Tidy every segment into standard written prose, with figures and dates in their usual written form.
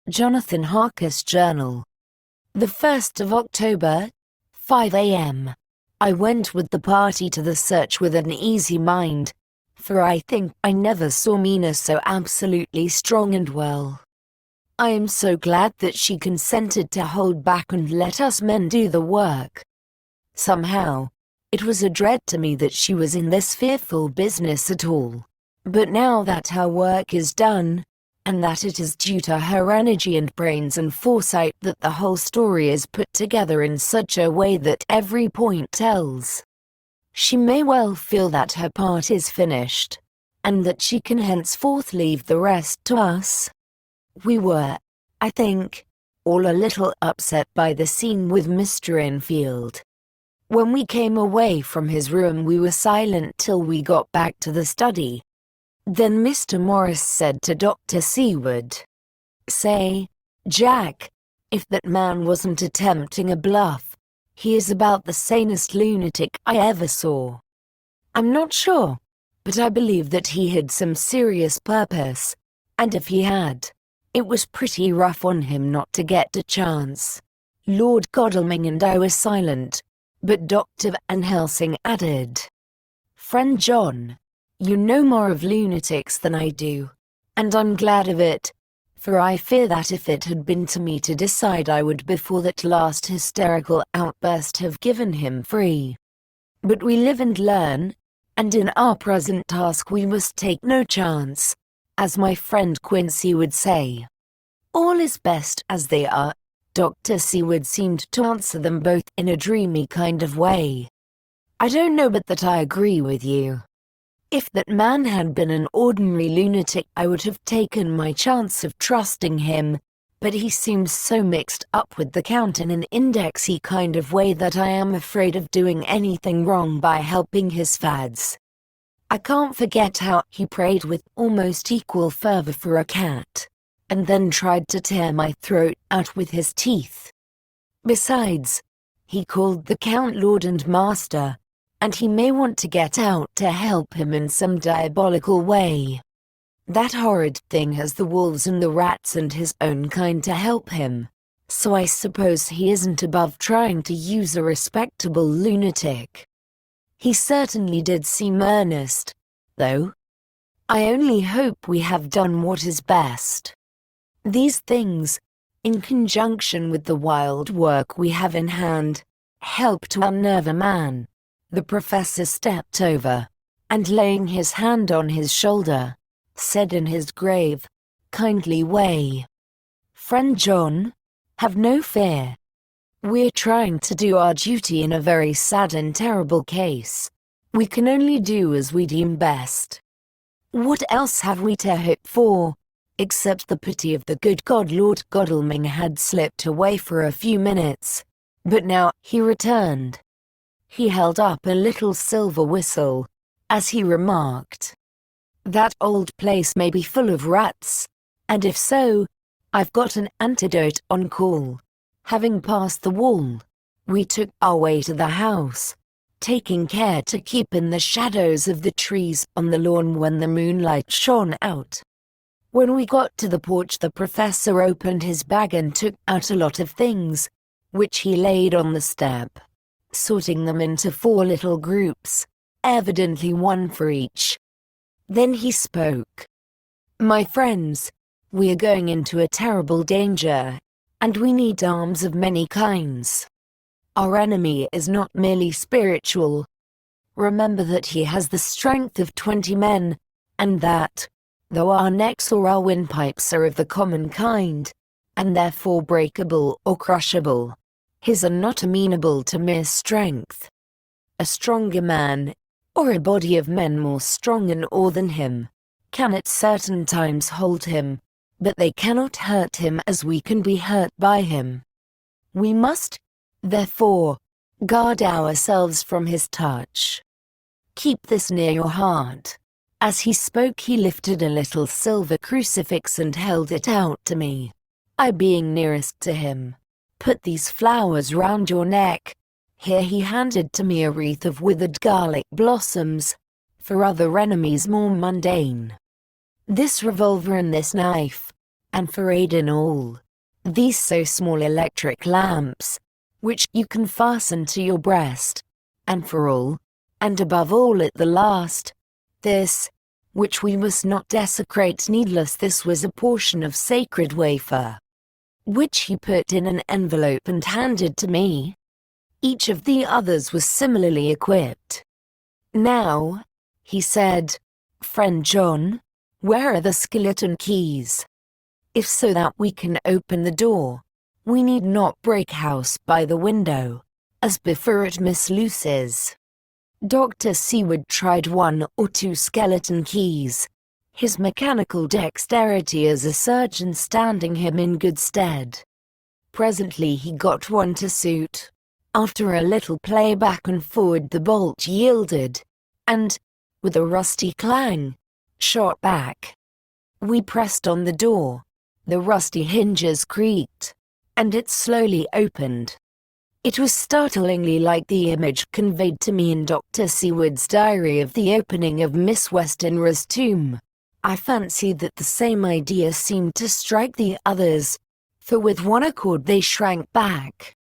Jonathan Harker's journal. The 1st of October, 5 a.m. I went with the party to the search with an easy mind, for I think I never saw Mina so absolutely strong and well. I am so glad that she consented to hold back and let us men do the work. Somehow, it was a dread to me that she was in this fearful business at all. But now that her work is done, and that it is due to her energy and brains and foresight that the whole story is put together in such a way that every point tells, she may well feel that her part is finished, and that she can henceforth leave the rest to us. We were, I think, all a little upset by the scene with Mr. Enfield. When we came away from his room we were silent till we got back to the study. Then Mr. Morris said to Dr. Seward, "Say, Jack, if that man wasn't attempting a bluff, he is about the sanest lunatic I ever saw. I'm not sure, but I believe that he had some serious purpose, and if he had, it was pretty rough on him not to get a chance." Lord Godalming and I were silent, but Dr. Van Helsing added, "Friend John, you know more of lunatics than I do, and I'm glad of it, for I fear that if it had been to me to decide I would before that last hysterical outburst have given him free. But we live and learn, and in our present task we must take no chance, as my friend Quincy would say. All is best as they are." Dr. Seward seemed to answer them both in a dreamy kind of way. "I don't know but that I agree with you. If that man had been an ordinary lunatic I would have taken my chance of trusting him, but he seems so mixed up with the Count in an indexy kind of way that I am afraid of doing anything wrong by helping his fads. I can't forget how he prayed with almost equal fervor for a cat, and then tried to tear my throat out with his teeth. Besides, he called the Count Lord and Master, and he may want to get out to help him in some diabolical way. That horrid thing has the wolves and the rats and his own kind to help him, so I suppose he isn't above trying to use a respectable lunatic. He certainly did seem earnest, though. I only hope we have done what is best. These things, in conjunction with the wild work we have in hand, help to unnerve a man." The professor stepped over, and laying his hand on his shoulder, said in his grave, kindly way, "Friend John, have no fear. We're trying to do our duty in a very sad and terrible case. We can only do as we deem best. What else have we to hope for, except the pity of the good God?" Lord Godalming had slipped away for a few minutes, but now he returned. He held up a little silver whistle, as he remarked, "That old place may be full of rats, and if so, I've got an antidote on call." Having passed the wall, we took our way to the house, taking care to keep in the shadows of the trees on the lawn when the moonlight shone out. When we got to the porch the professor opened his bag and took out a lot of things, which he laid on the step, sorting them into 4 little groups, evidently one for each. Then he spoke. "My friends, we are going into a terrible danger, and we need arms of many kinds. Our enemy is not merely spiritual. Remember that he has the strength of 20 men, and that, though our necks or our windpipes are of the common kind, and therefore breakable or crushable, his are not amenable to mere strength. A stronger man, or a body of men more strong in awe than him, can at certain times hold him, but they cannot hurt him as we can be hurt by him. We must, therefore, guard ourselves from his touch. Keep this near your heart." As he spoke he lifted a little silver crucifix and held it out to me. I being nearest to him, "Put these flowers round your neck." Here he handed to me a wreath of withered garlic blossoms, for other enemies more mundane. "This revolver and this knife, And for 8 in all. These so small electric lamps, which you can fasten to your breast. And for all, and above all at the last, this, which we must not desecrate needless. This was a portion of sacred wafer, which he put in an envelope and handed to me. Each of the others was similarly equipped. Now, he said, friend John, where are the skeleton keys? If so that we can open the door, we need not break house by the window, as before at Miss Lucy's. Dr. Seward tried 1 or 2 skeleton keys, his mechanical dexterity as a surgeon standing him in good stead. Presently he got one to suit. After a little play back and forward the bolt yielded, and, with a rusty clang, shot back. We pressed on the door, the rusty hinges creaked, and it slowly opened. It was startlingly like the image conveyed to me in Dr. Seward's diary of the opening of Miss Westenra's tomb. I fancy that the same idea seemed to strike the others, for with one accord they shrank back.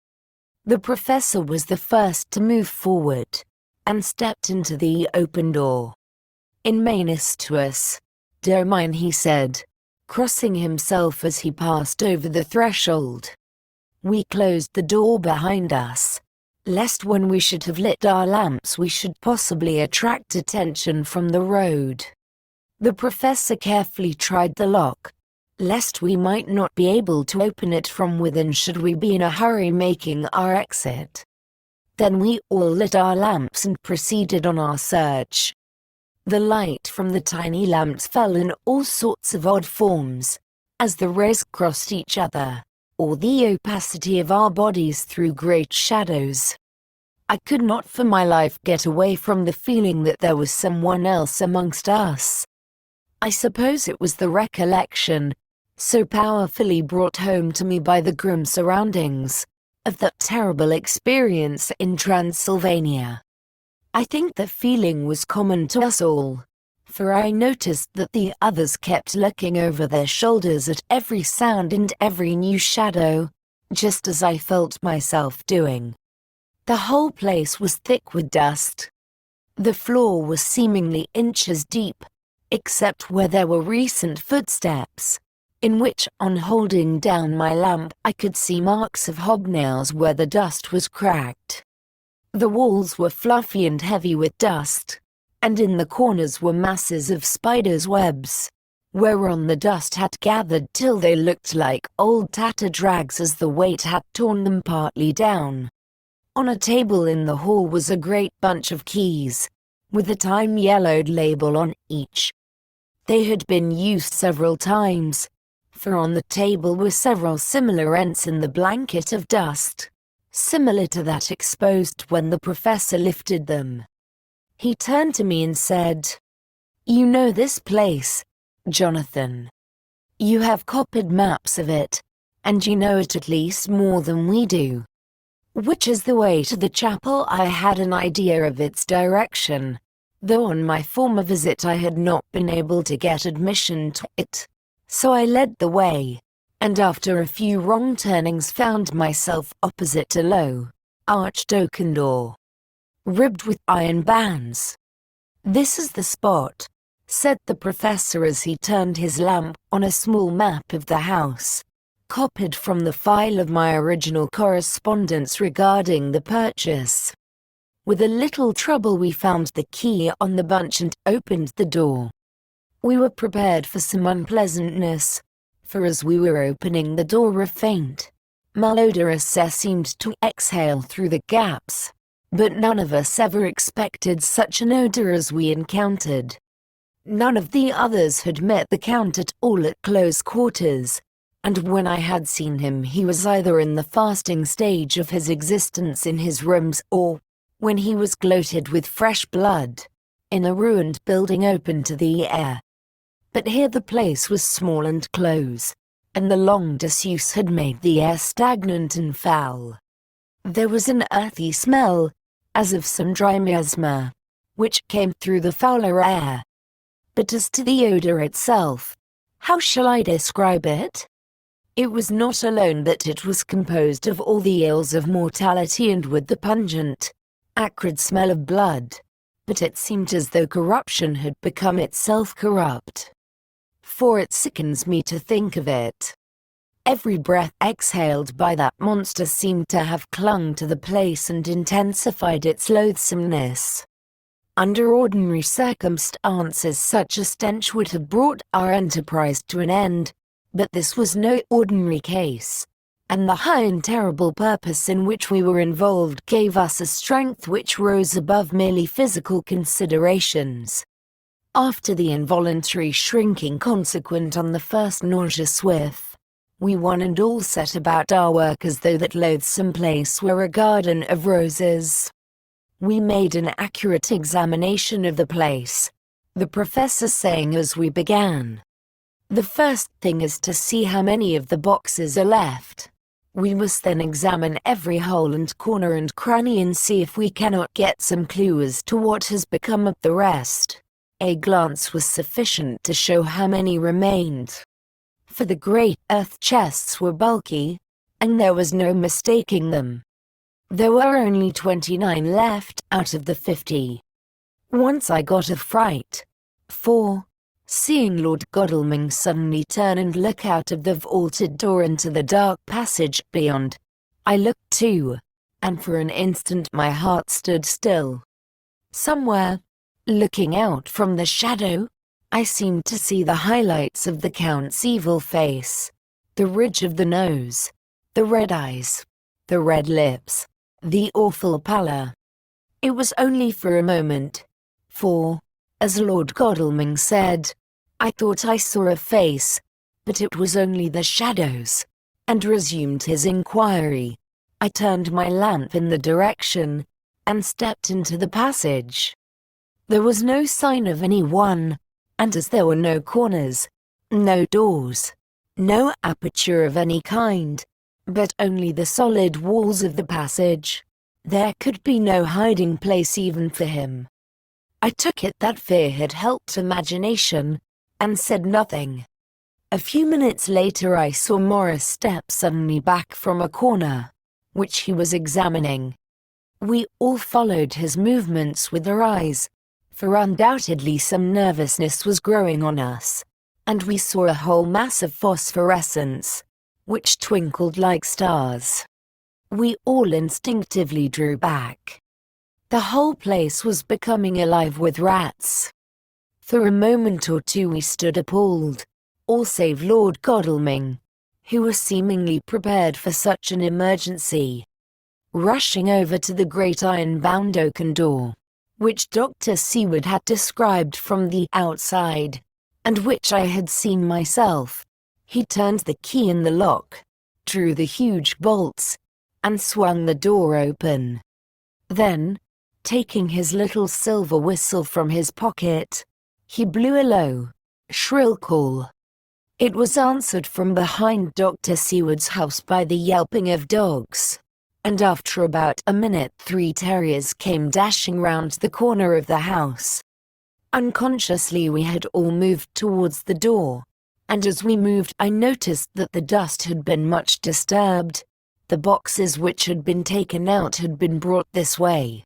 The professor was the first to move forward, and stepped into the open door. In menace to us, dear mine, he said, crossing himself as he passed over the threshold. We closed the door behind us, lest when we should have lit our lamps we should possibly attract attention from the road. The professor carefully tried the lock, lest we might not be able to open it from within should we be in a hurry making our exit. Then we all lit our lamps and proceeded on our search. The light from the tiny lamps fell in all sorts of odd forms, as the rays crossed each other, or the opacity of our bodies threw great shadows. I could not for my life get away from the feeling that there was someone else amongst us. I suppose it was the recollection, so powerfully brought home to me by the grim surroundings, of that terrible experience in Transylvania. I think the feeling was common to us all, for I noticed that the others kept looking over their shoulders at every sound and every new shadow, just as I felt myself doing. The whole place was thick with dust. The floor was seemingly inches deep, except where there were recent footsteps, in which, on holding down my lamp, I could see marks of hobnails where the dust was cracked. The walls were fluffy and heavy with dust, and in the corners were masses of spiders' webs, whereon the dust had gathered till they looked like old tattered rags as the weight had torn them partly down. On a table in the hall was a great bunch of keys, with a time-yellowed label on each. They had been used several times, for on the table were several similar rents in the blanket of dust, similar to that exposed when the professor lifted them. He turned to me and said, "You know this place, Jonathan. You have copied maps of it, and you know it at least more than we do. Which is the way to the chapel?" I had an idea of its direction, though on my former visit I had not been able to get admission to it. So I led the way, and after a few wrong turnings found myself opposite a low, arched oaken door, ribbed with iron bands. "This is the spot," said the professor as he turned his lamp on a small map of the house, copied from the file of my original correspondence regarding the purchase. With a little trouble we found the key on the bunch and opened the door. We were prepared for some unpleasantness, for as we were opening the door a faint, malodorous air seemed to exhale through the gaps, but none of us ever expected such an odor as we encountered. None of the others had met the Count at all at close quarters, and when I had seen him he was either in the fasting stage of his existence in his rooms or, when he was gloated with fresh blood, in a ruined building open to the air. But here the place was small and close, and the long disuse had made the air stagnant and foul. There was an earthy smell, as of some dry miasma, which came through the fouler air. But as to the odor itself, How shall I describe it? It was not alone that it was composed of all the ills of mortality and with the pungent, acrid smell of blood, but it seemed as though corruption had become itself corrupt. For it sickens me to think of it. Every breath exhaled by that monster seemed to have clung to the place and intensified its loathsomeness. Under ordinary circumstances such a stench would have brought our enterprise to an end, but this was no ordinary case, and the high and terrible purpose in which we were involved gave us a strength which rose above merely physical considerations. After the involuntary shrinking consequent on the first nauseous whiff, we one and all set about our work as though that loathsome place were a garden of roses. We made an accurate examination of the place, the professor saying as we began, "The first thing is to see how many of the boxes are left. We must then examine every hole and corner and cranny and see if we cannot get some clue as to what has become of the rest." A glance was sufficient to show how many remained. For the great earth chests were bulky, and there was no mistaking them. There were only 29 left out of the 50. Once I got a fright, for, seeing Lord Godalming suddenly turn and look out of the vaulted door into the dark passage beyond, I looked too, and for an instant my heart stood still. Somewhere, looking out from the shadow, I seemed to see the highlights of the Count's evil face, the ridge of the nose, the red eyes, the red lips, the awful pallor. It was only for a moment, for, as Lord Godalming said, I thought I saw a face, but it was only the shadows, and resumed his inquiry. I turned my lamp in the direction, and stepped into the passage. There was no sign of anyone, and as there were no corners, no doors, no aperture of any kind, but only the solid walls of the passage, there could be no hiding place even for him. I took it that fear had helped imagination, and said nothing. A few minutes later I saw Morris step suddenly back from a corner, which he was examining. We all followed his movements with our eyes, for undoubtedly some nervousness was growing on us, and we saw a whole mass of phosphorescence, which twinkled like stars. We all instinctively drew back. The whole place was becoming alive with rats. For a moment or two we stood appalled, all save Lord Godalming, who was seemingly prepared for such an emergency. Rushing over to the great iron-bound oaken door, which Dr. Seward had described from the outside, and which I had seen myself, he turned the key in the lock, drew the huge bolts, and swung the door open. Then, taking his little silver whistle from his pocket, he blew a low, shrill call. It was answered from behind Dr. Seward's house by the yelping of dogs, and after about a minute 3 terriers came dashing round the corner of the house. Unconsciously we had all moved towards the door, and as we moved I noticed that the dust had been much disturbed. The boxes which had been taken out had been brought this way.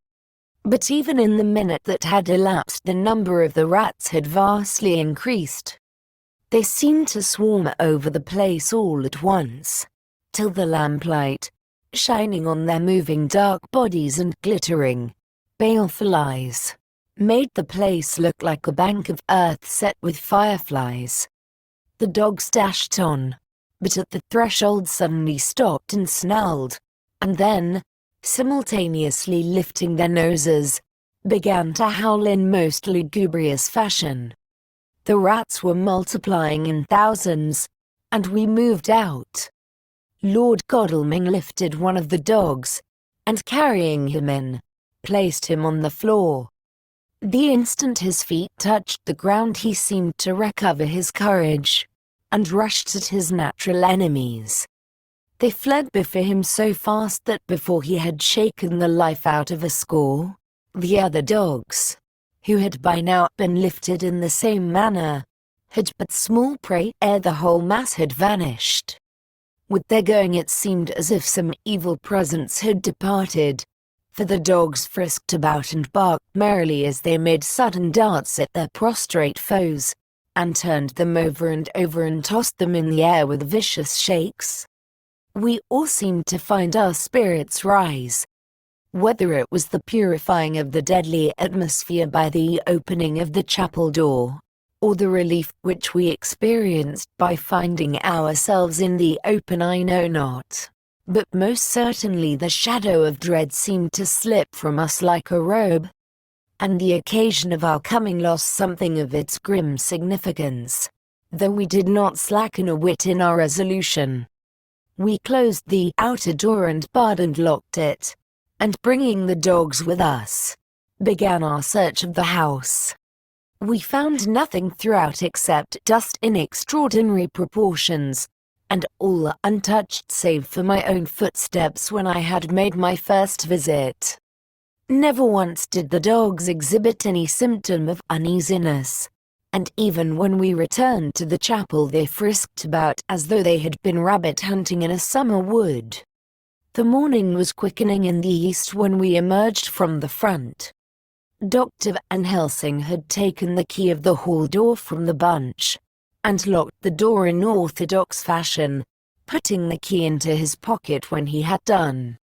But even in the minute that had elapsed the number of the rats had vastly increased. They seemed to swarm over the place all at once, till the lamplight, shining on their moving dark bodies and glittering, baleful eyes, made the place look like a bank of earth set with fireflies. The dogs dashed on, but at the threshold suddenly stopped and snarled, and then, simultaneously lifting their noses, began to howl in most lugubrious fashion. The rats were multiplying in thousands, and we moved out. Lord Godalming lifted one of the dogs, and carrying him in, placed him on the floor. The instant his feet touched the ground he seemed to recover his courage, and rushed at his natural enemies. They fled before him so fast that before he had shaken the life out of a score, the other dogs, who had by now been lifted in the same manner, had but small prey ere the whole mass had vanished. With their going it seemed as if some evil presence had departed, for the dogs frisked about and barked merrily as they made sudden darts at their prostrate foes, and turned them over and tossed them in the air with vicious shakes. We all seemed to find our spirits rise. Whether it was the purifying of the deadly atmosphere by the opening of the chapel door, or the relief which we experienced by finding ourselves in the open, I know not. But most certainly the shadow of dread seemed to slip from us like a robe, and the occasion of our coming lost something of its grim significance, though we did not slacken a whit in our resolution. We closed the outer door and barred and locked it, and bringing the dogs with us, began our search of the house. We found nothing throughout except dust in extraordinary proportions, and all untouched save for my own footsteps when I had made my first visit. Never once did the dogs exhibit any symptom of uneasiness, and even when we returned to the chapel they frisked about as though they had been rabbit hunting in a summer wood. The morning was quickening in the east when we emerged from the front. Dr. Van Helsing had taken the key of the hall door from the bunch, and locked the door in orthodox fashion, putting the key into his pocket when he had done.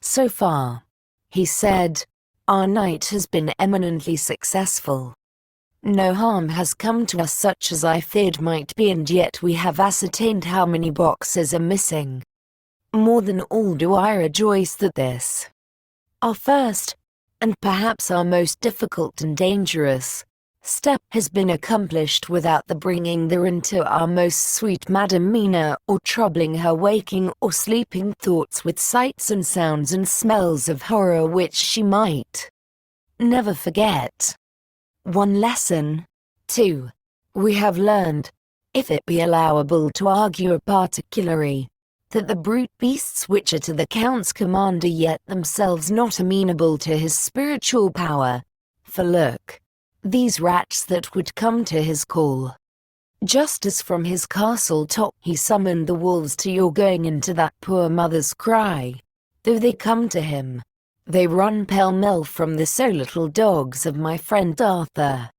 "So far," he said, "our night has been eminently successful. No harm has come to us such as I feared might be, and yet we have ascertained how many boxes are missing. More than all do I rejoice that this, our first, and perhaps our most difficult and dangerous, step has been accomplished without the bringing there into our most sweet Madam Mina, or troubling her waking or sleeping thoughts with sights and sounds and smells of horror which she might never forget. One lesson, too, we have learned, if it be allowable to argue particularly, that the brute beasts which are to the Count's command are yet themselves not amenable to his spiritual power. For look, these rats that would come to his call. Just as from his castle top he summoned the wolves to your going into that poor mother's cry, though they come to him, they run pell-mell from the so little dogs of my friend Arthur.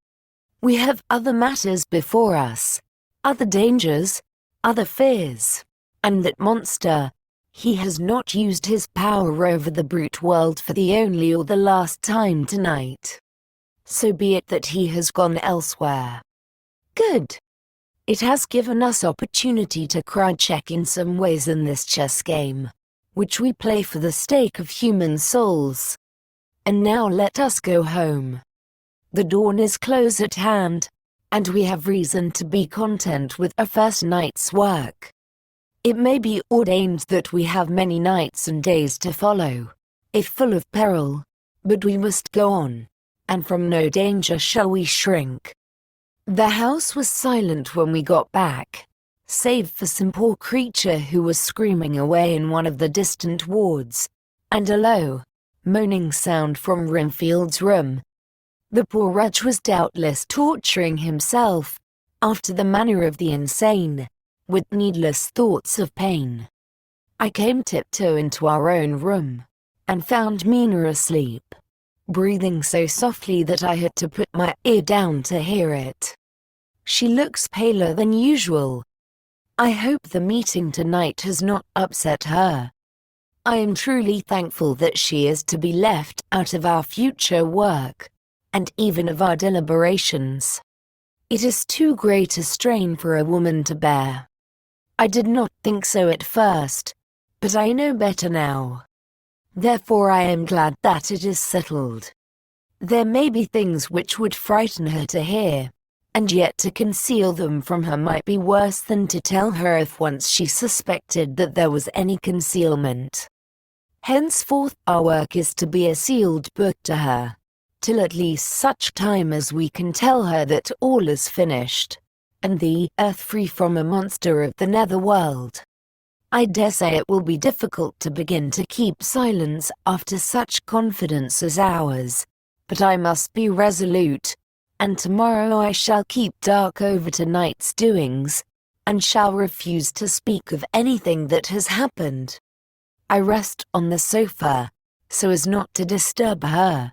We have other matters before us, other dangers, other fears. And that monster, he has not used his power over the brute world for the only or the last time tonight. So be it that he has gone elsewhere. Good. It has given us opportunity to crowd-check in some ways in this chess game, which we play for the stake of human souls. And now let us go home. The dawn is close at hand, and we have reason to be content with a first night's work. It may be ordained that we have many nights and days to follow, if full of peril, but we must go on, and from no danger shall we shrink. The house was silent when we got back, save for some poor creature who was screaming away in one of the distant wards, and a low, moaning sound from Renfield's room. The poor wretch was doubtless torturing himself, after the manner of the insane, with needless thoughts of pain. I came tiptoe into our own room, and found Mina asleep, breathing so softly that I had to put my ear down to hear it. She looks paler than usual. I hope the meeting tonight has not upset her. I am truly thankful that she is to be left out of our future work, and even of our deliberations. It is too great a strain for a woman to bear. I did not think so at first, but I know better now. Therefore I am glad that it is settled. There may be things which would frighten her to hear, and yet to conceal them from her might be worse than to tell her if once she suspected that there was any concealment. Henceforth our work is to be a sealed book to her, till at least such time as we can tell her that all is finished, and the earth free from a monster of the netherworld. I dare say it will be difficult to begin to keep silence after such confidence as ours, but I must be resolute, and tomorrow I shall keep dark over tonight's doings, and shall refuse to speak of anything that has happened. I rest on the sofa, so as not to disturb her.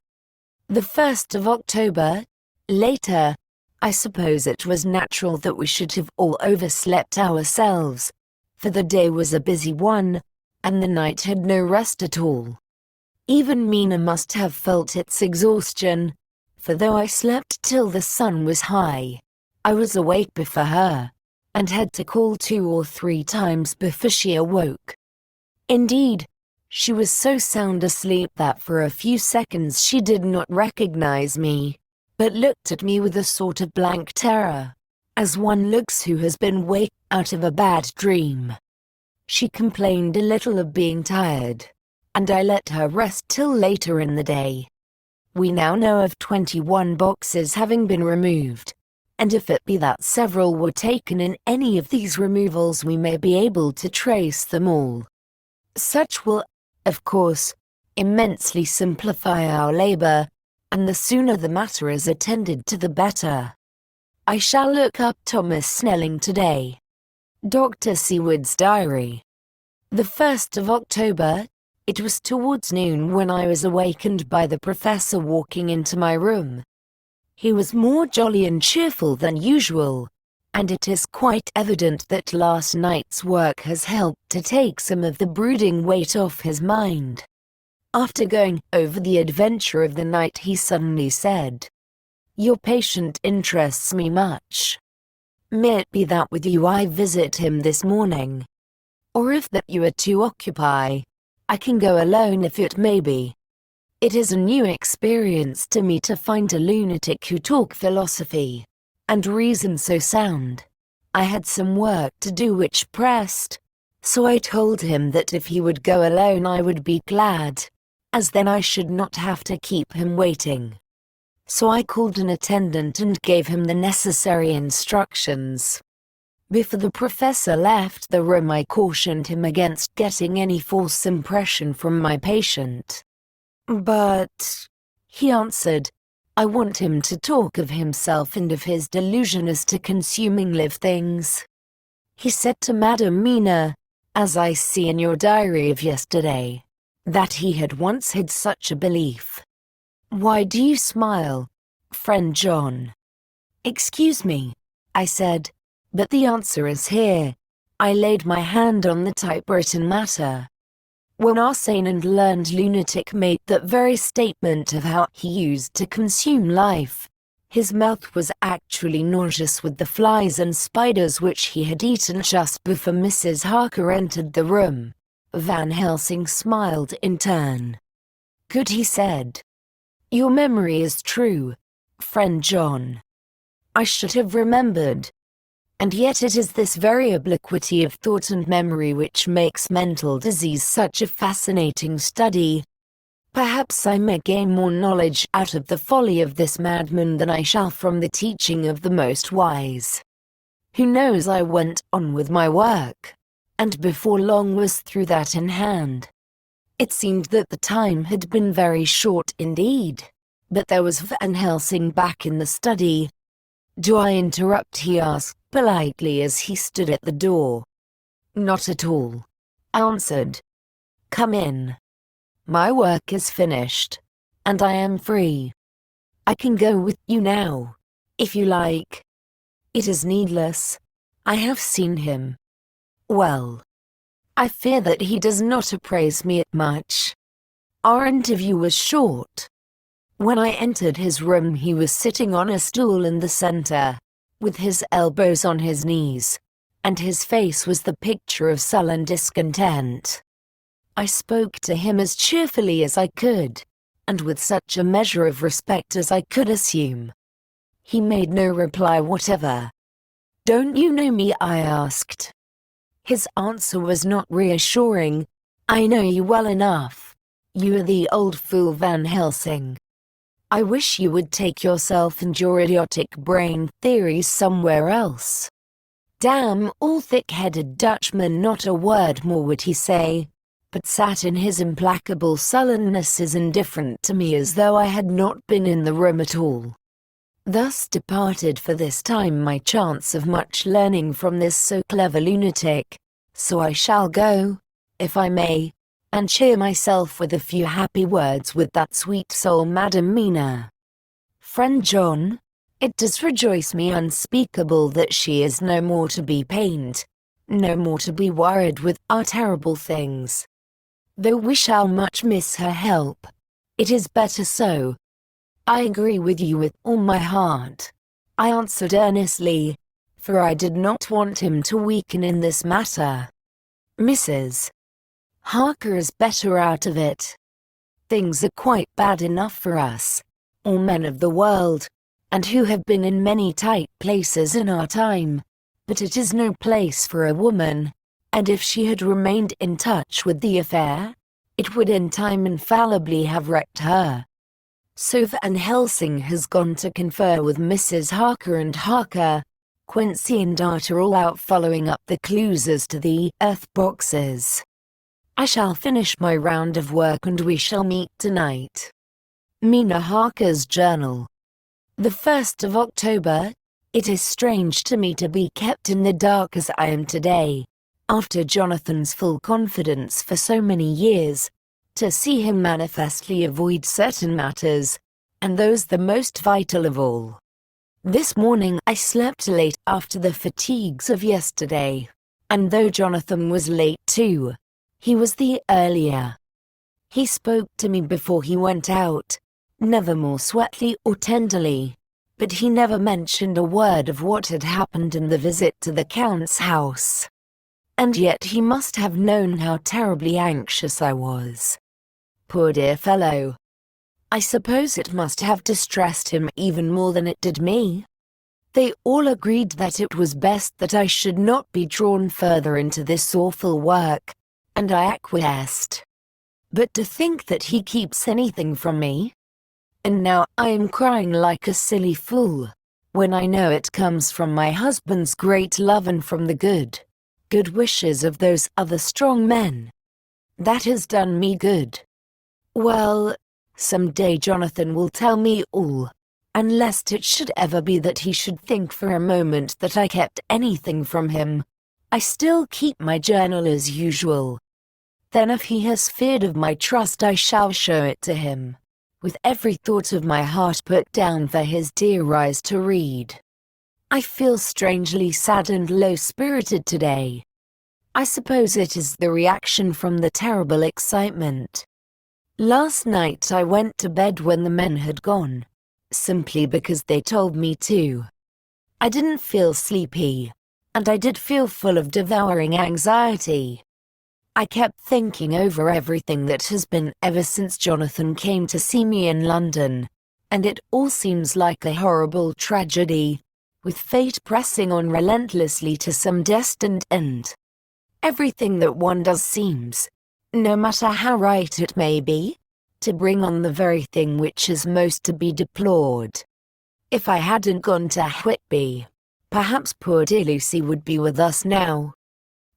The 1st of October, later. I suppose it was natural that we should have all overslept ourselves, for the day was a busy one, and the night had no rest at all. Even Mina must have felt its exhaustion, for though I slept till the sun was high, I was awake before her, and had to call 2 or 3 times before she awoke. Indeed, she was so sound asleep that for a few seconds she did not recognize me, but looked at me with a sort of blank terror, as one looks who has been waked out of a bad dream. She complained a little of being tired, and I let her rest till later in the day. We now know of 21 boxes having been removed, and if it be that several were taken in any of these removals, we may be able to trace them all. Such will, of course, immensely simplify our labor, and the sooner the matter is attended to the better. I shall look up Thomas Snelling today. Dr. Seward's diary. The 1st of October, it was towards noon when I was awakened by the professor walking into my room. He was more jolly and cheerful than usual, and it is quite evident that last night's work has helped to take some of the brooding weight off his mind. After going over the adventure of the night, he suddenly said, "Your patient interests me much. May it be that with you I visit him this morning. Or if that you are too occupied, I can go alone if it may be. It is a new experience to me to find a lunatic who talk philosophy, and reason so sound. I had some work to do which pressed, so I told him that if he would go alone I would be glad, as then I should not have to keep him waiting. So I called an attendant and gave him the necessary instructions. Before the professor left the room I cautioned him against getting any false impression from my patient. But, he answered, I want him to talk of himself and of his delusion as to consuming live things. He said to Madam Mina, as I see in your diary of yesterday, that he had once had such a belief. Why do you smile, friend John? Excuse me, I said, but the answer is here. I laid my hand on the typewritten matter. When our sane and learned lunatic made that very statement of how he used to consume life, his mouth was actually nauseous with the flies and spiders which he had eaten just before Mrs. Harker entered the room. Van Helsing smiled in turn. Good, he said. Your memory is true, friend John. I should have remembered. And yet it is this very obliquity of thought and memory which makes mental disease such a fascinating study. Perhaps I may gain more knowledge out of the folly of this madman than I shall from the teaching of the most wise. Who knows? I went on with my work, and before long was through that in hand. It seemed that the time had been very short indeed, but there was Van Helsing back in the study. Do I interrupt? He asked politely as he stood at the door. Not at all, I answered. Come in. My work is finished, and I am free. I can go with you now, if you like. It is needless. I have seen him. Well, I fear that he does not appraise me much. Our interview was short. When I entered his room he was sitting on a stool in the center, with his elbows on his knees, and his face was the picture of sullen discontent. I spoke to him as cheerfully as I could, and with such a measure of respect as I could assume. He made no reply whatever. Don't you know me? I asked. His answer was not reassuring. I know you well enough. You are the old fool Van Helsing. I wish you would take yourself and your idiotic brain theories somewhere else. Damn all thick-headed Dutchman, not a word more would he say, but sat in his implacable sullenness as indifferent to me as though I had not been in the room at all. Thus departed for this time my chance of much learning from this so clever lunatic. So I shall go, if I may, and cheer myself with a few happy words with that sweet soul Madam Mina. Friend John, it does rejoice me unspeakable that she is no more to be pained, no more to be worried with our terrible things. Though we shall much miss her help, it is better so. I agree with you with all my heart, I answered earnestly, for I did not want him to weaken in this matter. Mrs. Harker is better out of it. Things are quite bad enough for us, all men of the world, and who have been in many tight places in our time, but it is no place for a woman, and if she had remained in touch with the affair, it would in time infallibly have wrecked her. So Van Helsing has gone to confer with Mrs. Harker, and Harker, Quincy and Dart are all out following up the clues as to the earth boxes. I shall finish my round of work and we shall meet tonight. Mina Harker's Journal. The 1st of October. It is strange to me to be kept in the dark as I am today, after Jonathan's full confidence for so many years, to see him manifestly avoid certain matters, and those the most vital of all. This morning I slept late after the fatigues of yesterday, and though Jonathan was late too, he was the earlier. He spoke to me before he went out, never more sweetly or tenderly, but he never mentioned a word of what had happened in the visit to the Count's house. And yet he must have known how terribly anxious I was. Poor dear fellow. I suppose it must have distressed him even more than it did me. They all agreed that it was best that I should not be drawn further into this awful work, and I acquiesced. But to think that he keeps anything from me? And now I am crying like a silly fool, when I know it comes from my husband's great love and from the good wishes of those other strong men. That has done me good. Well, some day Jonathan will tell me all, and lest it should ever be that he should think for a moment that I kept anything from him, I still keep my journal as usual. Then if he has feared of my trust I shall show it to him, with every thought of my heart put down for his dear eyes to read. I feel strangely sad and low-spirited today. I suppose it is the reaction from the terrible excitement. Last night I went to bed when the men had gone, simply because they told me to. I didn't feel sleepy, and I did feel full of devouring anxiety. I kept thinking over everything that has been ever since Jonathan came to see me in London, and it all seems like a horrible tragedy, with fate pressing on relentlessly to some destined end. Everything that one does seems, no matter how right it may be, to bring on the very thing which is most to be deplored. If I hadn't gone to Whitby, perhaps poor dear Lucy would be with us now.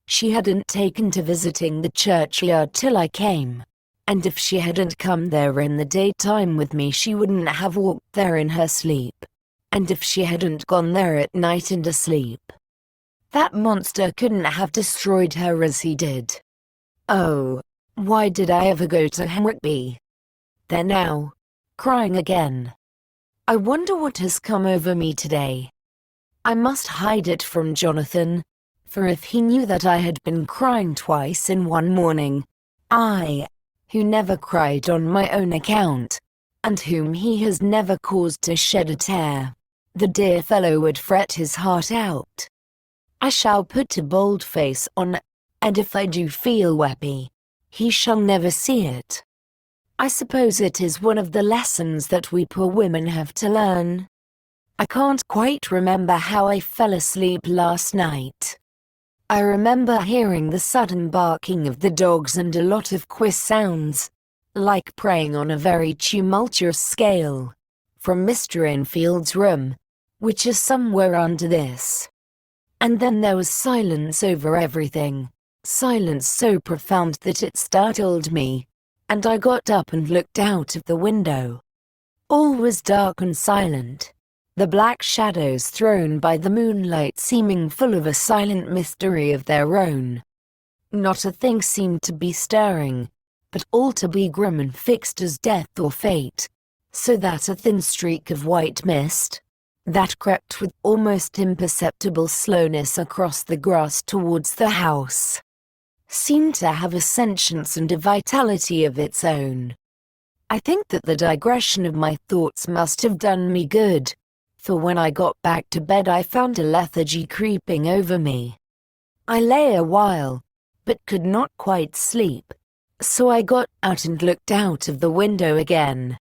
She hadn't taken to visiting the churchyard till I came, and if she hadn't come there in the daytime with me she wouldn't have walked there in her sleep, and if she hadn't gone there at night and asleep, that monster couldn't have destroyed her as he did. Oh, why did I ever go to Whitby? There now, crying again. I wonder what has come over me today. I must hide it from Jonathan, for if he knew that I had been crying twice in one morning, I, who never cried on my own account, and whom he has never caused to shed a tear, the dear fellow would fret his heart out. I shall put a bold face on, and if I do feel weepy, he shall never see it. I suppose it is one of the lessons that we poor women have to learn. I can't quite remember how I fell asleep last night. I remember hearing the sudden barking of the dogs and a lot of queer sounds, like praying on a very tumultuous scale, from Mr. Enfield's room, which is somewhere under this. And then there was silence over everything, silence so profound that it startled me, and I got up and looked out of the window. All was dark and silent, the black shadows thrown by the moonlight seeming full of a silent mystery of their own. Not a thing seemed to be stirring, but all to be grim and fixed as death or fate, so that a thin streak of white mist, that crept with almost imperceptible slowness across the grass towards the house, seemed to have a sentience and a vitality of its own. I think that the digression of my thoughts must have done me good, for when I got back to bed I found a lethargy creeping over me. I lay a while, but could not quite sleep, so I got out and looked out of the window again.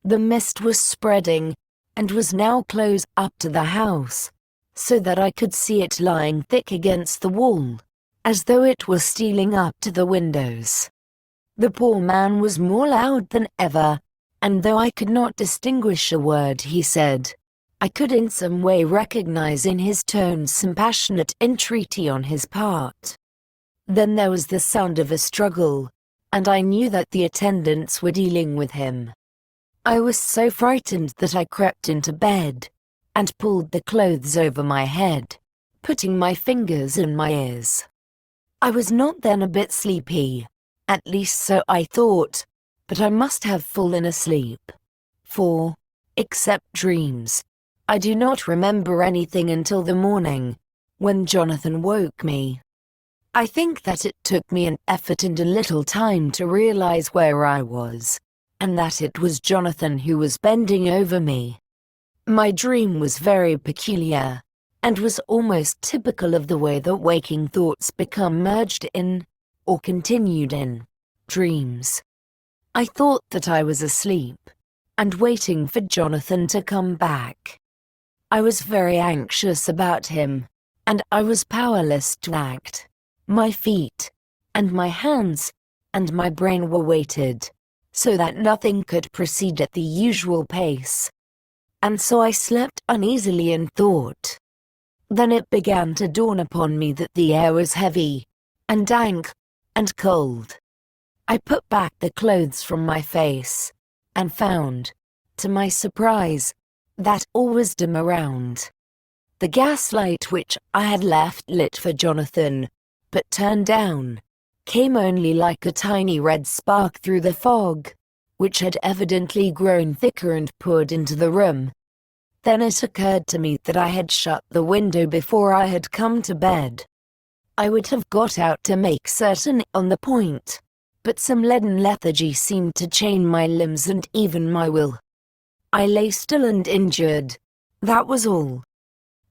The mist was spreading, and was now close up to the house, so that I could see it lying thick against the wall, as though it were stealing up to the windows. The poor man was more loud than ever, and though I could not distinguish a word he said, I could in some way recognize in his tones some passionate entreaty on his part. Then there was the sound of a struggle, and I knew that the attendants were dealing with him. I was so frightened that I crept into bed, and pulled the clothes over my head, putting my fingers in my ears. I was not then a bit sleepy, at least so I thought, but I must have fallen asleep. For, except dreams, I do not remember anything until the morning, when Jonathan woke me. I think that it took me an effort and a little time to realize where I was, and that it was Jonathan who was bending over me. My dream was very peculiar, and was almost typical of the way that waking thoughts become merged in, or continued in, dreams. I thought that I was asleep, and waiting for Jonathan to come back. I was very anxious about him, and I was powerless to act. My feet, and my hands, and my brain were weighted, so that nothing could proceed at the usual pace. And so I slept uneasily and thought. Then it began to dawn upon me that the air was heavy, and dank, and cold. I put back the clothes from my face, and found, to my surprise, that all was dim around. The gaslight which I had left lit for Jonathan, but turned down, came only like a tiny red spark through the fog, which had evidently grown thicker and poured into the room. Then it occurred to me that I had shut the window before I had come to bed. I would have got out to make certain on the point, but some leaden lethargy seemed to chain my limbs and even my will. I lay still and injured, that was all.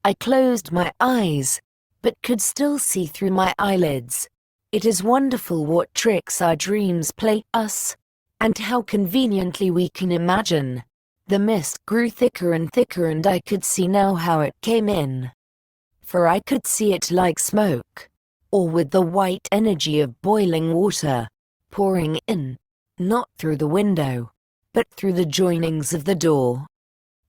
I closed my eyes, but could still see through my eyelids. It is wonderful what tricks our dreams play us, and how conveniently we can imagine. The mist grew thicker and thicker, and I could see now how it came in. For I could see it like smoke, or with the white energy of boiling water, pouring in, not through the window, but through the joinings of the door.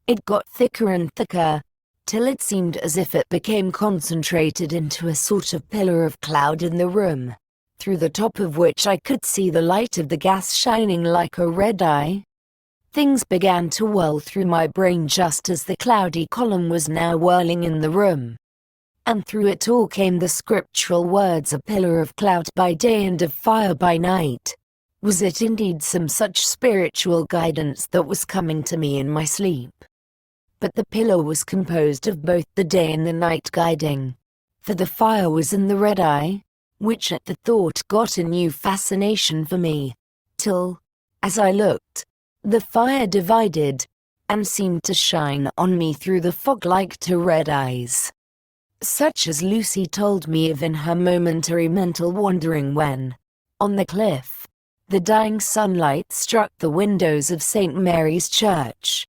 It got thicker and thicker, till it seemed as if it became concentrated into a sort of pillar of cloud in the room, through the top of which I could see the light of the gas shining like a red eye. Things began to whirl through my brain just as the cloudy column was now whirling in the room. And through it all came the scriptural words, a pillar of cloud by day and of fire by night. Was it indeed some such spiritual guidance that was coming to me in my sleep? But the pillar was composed of both the day and the night guiding, for the fire was in the red eye, which at the thought got a new fascination for me, till, as I looked, the fire divided, and seemed to shine on me through the fog like two red eyes, such as Lucy told me of in her momentary mental wandering when, on the cliff, the dying sunlight struck the windows of St. Mary's Church.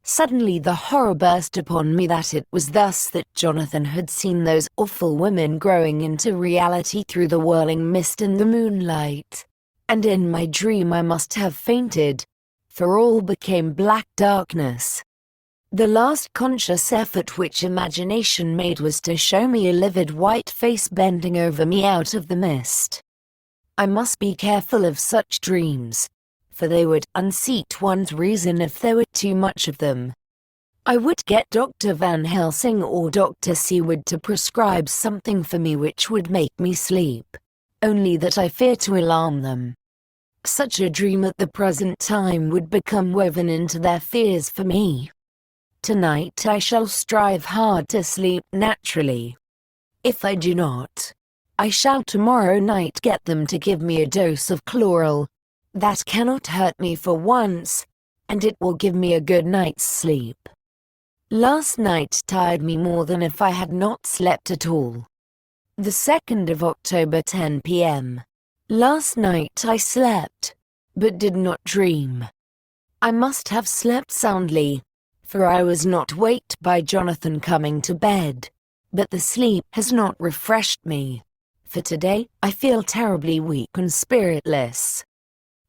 Suddenly the horror burst upon me that it was thus that Jonathan had seen those awful women growing into reality through the whirling mist and the moonlight, and in my dream I must have fainted, for all became black darkness. The last conscious effort which imagination made was to show me a livid white face bending over me out of the mist. I must be careful of such dreams, for they would unseat one's reason if there were too much of them. I would get Dr. Van Helsing or Dr. Seward to prescribe something for me which would make me sleep, only that I fear to alarm them. Such a dream at the present time would become woven into their fears for me. Tonight I shall strive hard to sleep naturally. If I do not, I shall tomorrow night get them to give me a dose of chloral. That cannot hurt me for once, and it will give me a good night's sleep. Last night tired me more than if I had not slept at all. The 2nd of October, 10 p.m. Last night I slept, but did not dream. I must have slept soundly, for I was not waked by Jonathan coming to bed, but the sleep has not refreshed me. For today, I feel terribly weak and spiritless.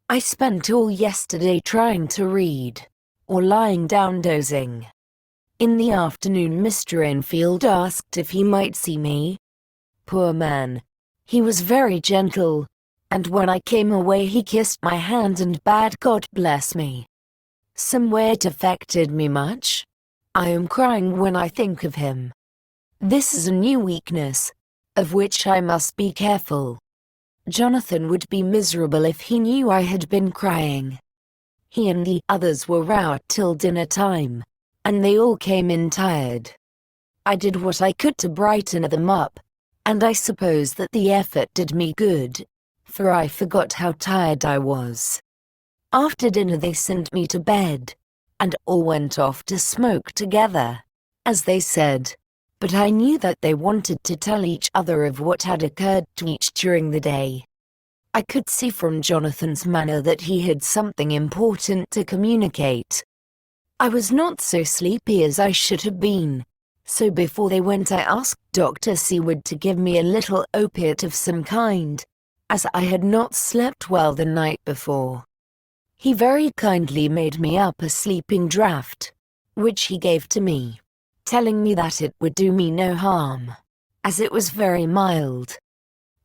I spent all yesterday trying to read, or lying down dozing. In the afternoon Mr. Enfield asked if he might see me. Poor man. He was very gentle, and when I came away he kissed my hand and bade God bless me. Somewhere it affected me much. I am crying when I think of him. This is a new weakness, of which I must be careful. Jonathan would be miserable if he knew I had been crying. He and the others were out till dinner time, and they all came in tired. I did what I could to brighten them up, and I suppose that the effort did me good, for I forgot how tired I was. After dinner they sent me to bed, and all went off to smoke together, as they said, but I knew that they wanted to tell each other of what had occurred to each during the day. I could see from Jonathan's manner that he had something important to communicate. I was not so sleepy as I should have been, so before they went I asked Dr. Seward to give me a little opiate of some kind, as I had not slept well the night before. He very kindly made me up a sleeping draught, which he gave to me, telling me that it would do me no harm, as it was very mild.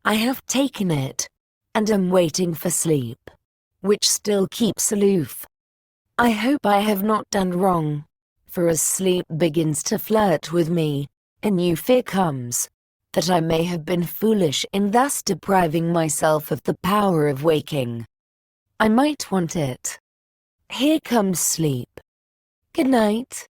I have taken it, and am waiting for sleep, which still keeps aloof. I hope I have not done wrong, for as sleep begins to flirt with me, a new fear comes, that I may have been foolish in thus depriving myself of the power of waking. I might want it. Here comes sleep. Good night.